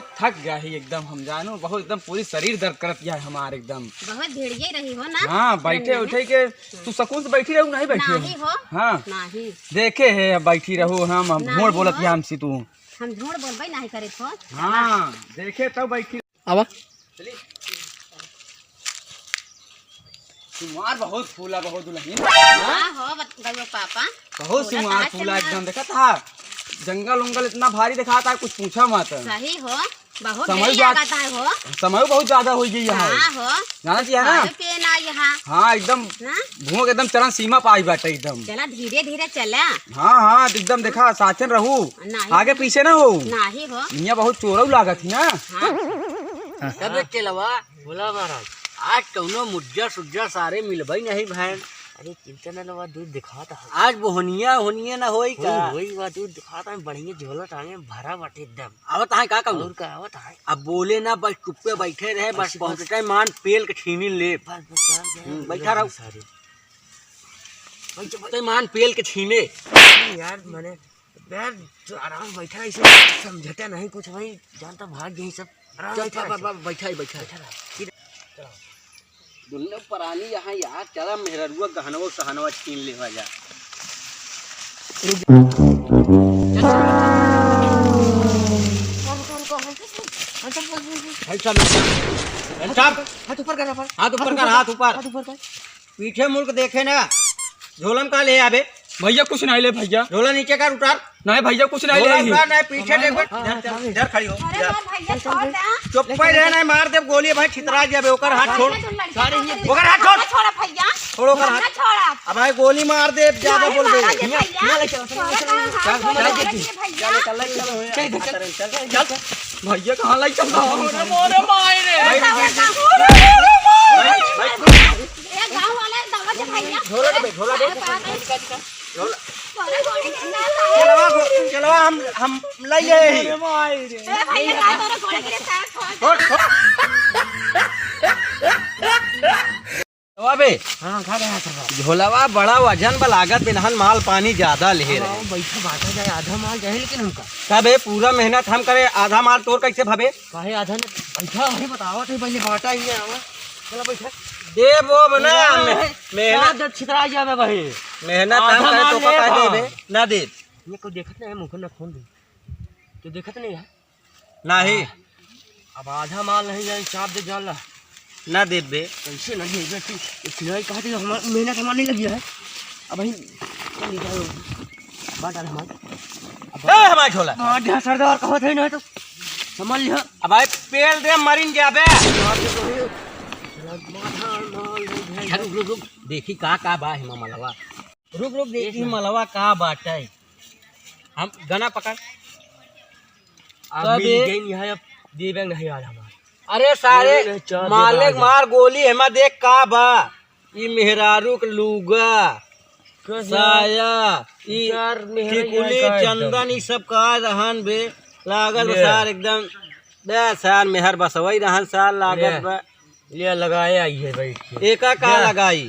बहुत थक गया है एकदम, हम जानो बहुत एकदम पूरी शरीर दर्द करत गया है हमारे एकदम। बहुत भिड़िए रही हो ना। हाँ बैठे उठे के तू सुकून से बैठी रहू, नहीं बैठी नहीं हो। हाँ नहीं देखे है अब बैठी रहू, हम झूठ बोलत है हमसे तू। हम झूठ बोलबे नहीं करे हो। हाँ देखे तब बैठी आवा चली। तुम्हार बहुत फूला बहुत दुल्हन हाँ हो गयो पापा। बहुत तुम्हार फूला एकदम, देखा था जंगल उंगल इतना भारी दिखा था कुछ पूछा मत। सही हो, बहुत समय देरी लगता है हो। समय बहुत ज्यादा हो गई है हाँ हो जाना चाहिए ना। पेना यहाँ हाँ एकदम ना भूख एकदम चरण सीमा पाई बाटे एकदम। चला धीरे धीरे चला। हाँ हाँ एकदम देखा साचन रहू, नहीं आगे पीछे ना हो। नहीं हो यहाँ बहुत चोरऊ लागत थी ना। सब चलवा बोला महाराज आज कौनो मुज्जा सुज्जा सारे मिलबई नहीं भैन। अरे चिंता न लवा दूध दिखाता आज बोहनिया होनिया ना होई का होई वा दूध दिखाता है बढ़िया झोला टांगे भरा बाटे एकदम। आवत है का कहूं और का आवत है। अब बोले ना बस चुप पे बैठे रहे, बस पहुंचते मान पेल के छीनी ले बस बैठा रहो सारे बैठे मान पेल के छीने यार। मैंने यार जो आराम बैठा इसे समझता नहीं कुछ भाई, जानता भाग गई सब बैठा बैठा दुल्हन परानी यहाँ यार चला मेहरुआ गहनवा सहनवा छीन लेवा जा। हाथ ऊपर कर, हाथ ऊपर पीछे मुड़ के देखे ना। झोलम का ले आबे भैया कुछ नहीं ले भैया, झोला नीचे कर उतार। नहीं भैया कुछ नहीं ले। नहीं पीछे देखो इधर खड़ी हो चुप पे रहे नहीं मार दे गोली भाई छितरा जाबे। ओकर हाथ छोड़, ओकर हाथ छोड़, छोड़ा भैया छोड़ो ओकर हाथ छोड़ा। अब भाई गोली मार दे ज्यादा बोल दे। भैया कहाँ लाई चल चलो हम लाई ले। हाँ खा रहे झोलावा बड़ा वजन बा लागत बिनहन माल पानी ज्यादा ले रहे। बैठा बांटा जाए आधा माल जाए लेकिन हमका तब पूरा मेहनत हम करे, आधा माल तोर कैसे भवे काहे आधा ने बैठा है बताओ तो पहले बांटा ही है। चलो बैठा दे वो बना मेहनत छितरा जावे भाई। मेहनत हम करे तो का देबे ना दे। ये को देखत नहीं मुंह ना खोल दे तो देखत नहीं है नहीं। अब आधा माल नहीं जाए चाप दे जान ला ना देबे कैसे नहीं बेटी सिलाई कहा थी हमारा मेहनत हमारे नहीं लगी है। अब भाई बात डाल हमारा झोला हमारा सरदार कहा थे ना तो समझ लिया। अब भाई पेल दे मरीन जाबे। रुक देखी का बा हिमा मलवा, रुक देखी मलवा का बाटे। हम गना पकड़ अब यहाँ देवे नहीं आ रहा। अरे सारे मालिक मार गोली हेमा देख का बा। ई मेहरारू के लुगा साया ई टिकुली चंदन ई सब का रहन बे लागल सार एकदम दे सार मेहर बसवई रहन सार लागल बा। ले लगाया है भाई एका का लगाई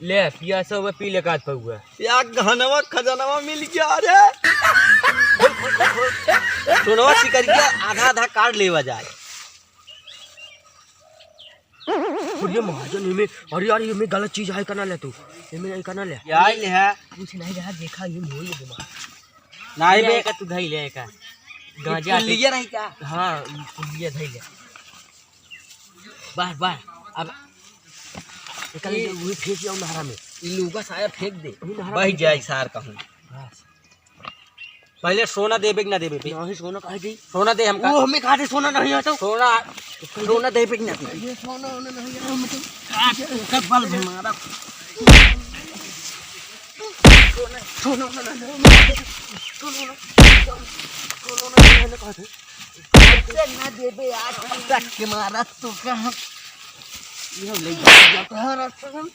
ले पिया सब पी ले काट पहुआ या घनवा खजनवा मिल गया रे। सुनवा सिकरिया आधा आधा काट लेवा जाए। ये महाजन में अरे यार ये में गलत चीज है करना ले तू ये में नहीं करना ले यार ले है कुछ नहीं रहा देखा ये मोई है दिमाग नहीं बे का तू धई ले का गांजा लिया नहीं क्या। हां ये धई ले बार अब निकल वही फेंक जाओ नहरा में। लूगा साया फेंक दे बह जाए सार कहूं। पहले सोना देबे कि ना देबे नहीं सोना काहे दी सोना दे हमका। वो हमें खाते सोना नहीं है तो सोना देबे कि ना दे। ये सोना नहीं है हम तो सब बल हमारा सोना ना देबे यार तक के मारा तो कहां ये ले जाता है रास्ता में।